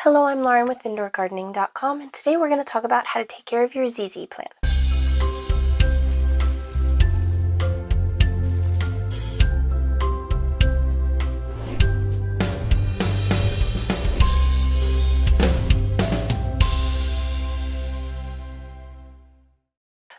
Hello, I'm Lauren with IndoorGardening.com, and today we're going to talk about how to take care of your ZZ plant.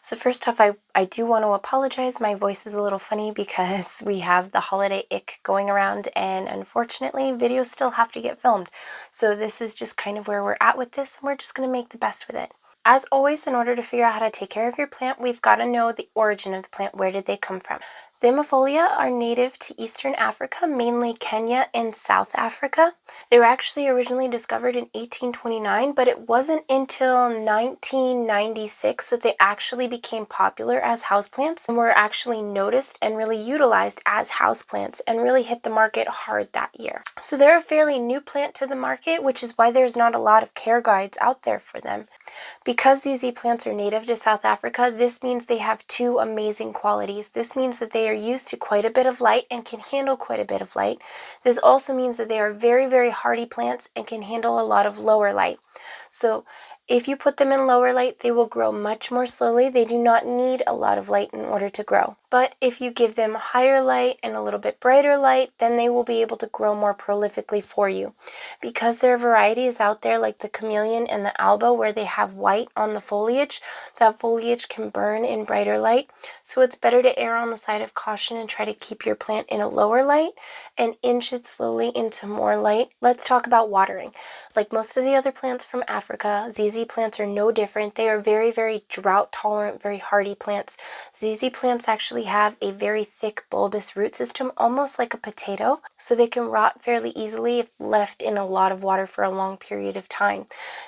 So first off, I do want to apologize. My voice is a little funny because we have the holiday ick going around, and unfortunately videos still have to get filmed. So this is just kind of where we're at with this, and we're just going to make the best with it. As always, in order to figure out how to take care of your plant, we've got to know the origin of the plant. Where did they come from? Zamifolia are native to Eastern Africa, mainly Kenya and South Africa. They were actually originally discovered in 1829, but it wasn't until 1996 that they actually became popular as houseplants and were actually noticed and really utilized as houseplants and really hit the market hard that year. So they're a fairly new plant to the market, which is why there's not a lot of care guides out there for them. Because ZZ plants are native to South Africa, this means they have two amazing qualities. This means that they are used to quite a bit of light and can handle quite a bit of light. This also means that they are very, very hardy plants and can handle a lot of lower light. So if you put them in lower light, they will grow much more slowly. They do not need a lot of light in order to grow. But if you give them higher light and a little bit brighter light, then they will be able to grow more prolifically for you. Because there are varieties out there like the chameleon and the alba where they have white on the foliage, that foliage can burn in brighter light. So it's better to err on the side of caution and try to keep your plant in a lower light and inch it slowly into more light. Let's talk about watering. Like most of the other plants from Africa, ZZ plants are no different. They are very, very drought tolerant, very hardy plants. ZZ plants actually have a very thick bulbous root system, almost like a potato, so they can rot fairly easily if left in a lot of water for a long period of time.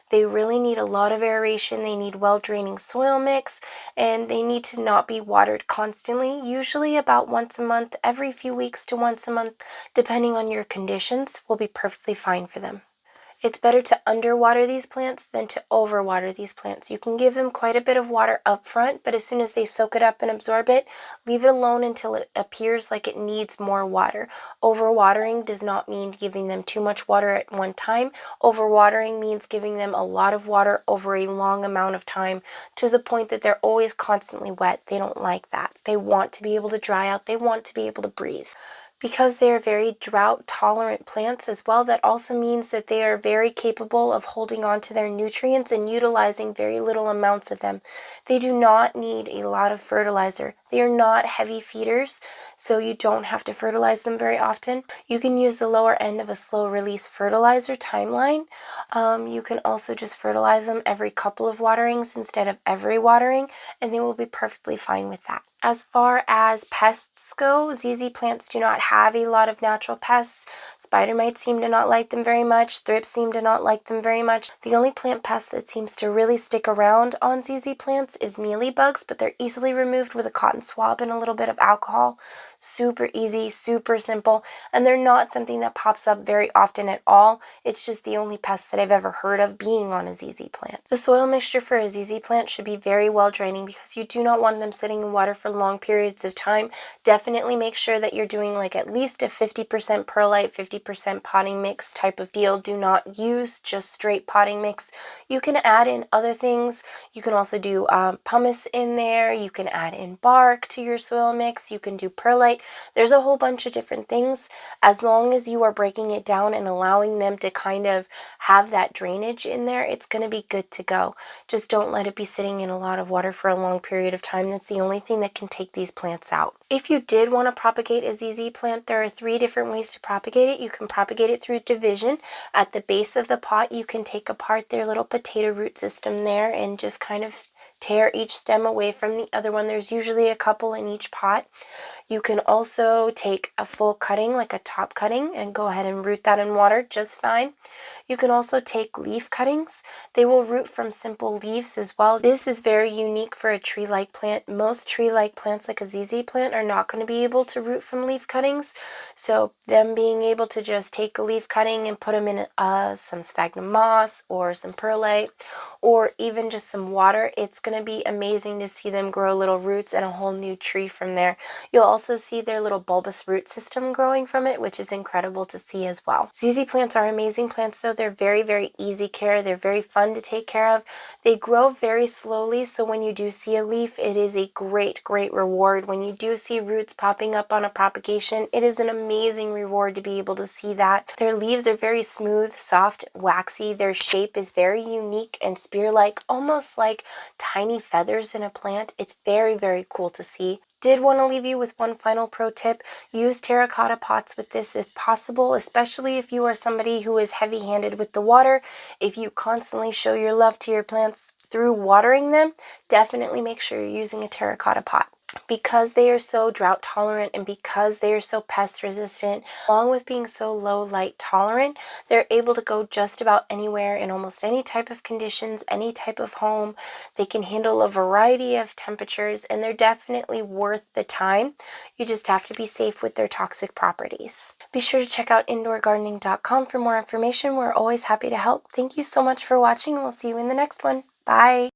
They really need a lot of aeration. They need well-draining soil mix, and they need to not be watered constantly, usually about once a month, every few weeks to once a month, depending on your conditions, will be perfectly fine for them. It's better to underwater these plants than to overwater these plants. You can give them quite a bit of water up front, but as soon as they soak it up and absorb it, leave it alone until it appears like it needs more water. Overwatering does not mean giving them too much water at one time. Overwatering means giving them a lot of water over a long amount of time to the point that they're always constantly wet. They don't like that. They want to be able to dry out. They want to be able to breathe. Because they are very drought-tolerant plants as well, that also means that they are very capable of holding on to their nutrients and utilizing very little amounts of them. They do not need a lot of fertilizer. They are not heavy feeders, so you don't have to fertilize them very often. You can use the lower end of a slow-release fertilizer timeline. You can also just fertilize them every couple of waterings instead of every watering, and they will be perfectly fine with that. As far as pests go, ZZ plants do not have a lot of natural pests. Spider mites seem to not like them very much. Thrips seem to not like them very much. The only plant pest that seems to really stick around on ZZ plants is mealybugs, but they're easily removed with a cotton swab and a little bit of alcohol. Super easy, super simple, and they're not something that pops up very often at all. It's just the only pest that I've ever heard of being on a ZZ plant. The soil mixture for a ZZ plant should be very well draining because you do not want them sitting in water for long periods of time. Definitely make sure that you're doing like at least a 50% perlite, 50% potting mix type of deal. Do not use just straight potting mix. You can add in other things. You can also do pumice in there. You can add in bark to your soil mix. You can do perlite. There's a whole bunch of different things. As long as you are breaking it down and allowing them to kind of have that drainage in there, it's going to be good to go. Just don't let it be sitting in a lot of water for a long period of time. That's the only thing that can take these plants out. If you did want to propagate a ZZ plant, there are 3 different ways to propagate it. You can propagate it through division. At the base of the pot, you can take apart their little potato root system there and just kind of tear each stem away from the other one. There's usually a couple in each pot. You can also take a full cutting, like a top cutting, and go ahead and root that in water just fine. You can also take leaf cuttings. They will root from simple leaves as well. This is very unique for a tree-like plant. Most tree-like plants like a ZZ plant are not going to be able to root from leaf cuttings. So them being able to just take a leaf cutting and put them in some sphagnum moss or some perlite or even just some water, it's going going to be amazing to see them grow little roots and a whole new tree from there. You'll also see their little bulbous root system growing from it, which is incredible to see as well. ZZ plants are amazing plants though. They're very, very easy care. They're very fun to take care of. They grow very slowly, so when you do see a leaf, it is a great, great reward. When you do see roots popping up on a propagation, it is an amazing reward to be able to see that. Their leaves are very smooth, soft, waxy. Their shape is very unique and spear-like, almost like tiny feathers in a plant. It's very, very cool to see. Did want to leave you with one final pro tip. Use terracotta pots with this if possible, especially if you are somebody who is heavy-handed with the water. If you constantly show your love to your plants through watering them, definitely make sure you're using a terracotta pot. Because they are so drought tolerant and because they are so pest resistant, along with being so low light tolerant, they're able to go just about anywhere in almost any type of conditions, any type of home. They can handle a variety of temperatures, and they're definitely worth the time. You just have to be safe with their toxic properties. Be sure to check out indoorgardening.com for more information. We're always happy to help. Thank you so much for watching, and we'll see you in the next one. Bye!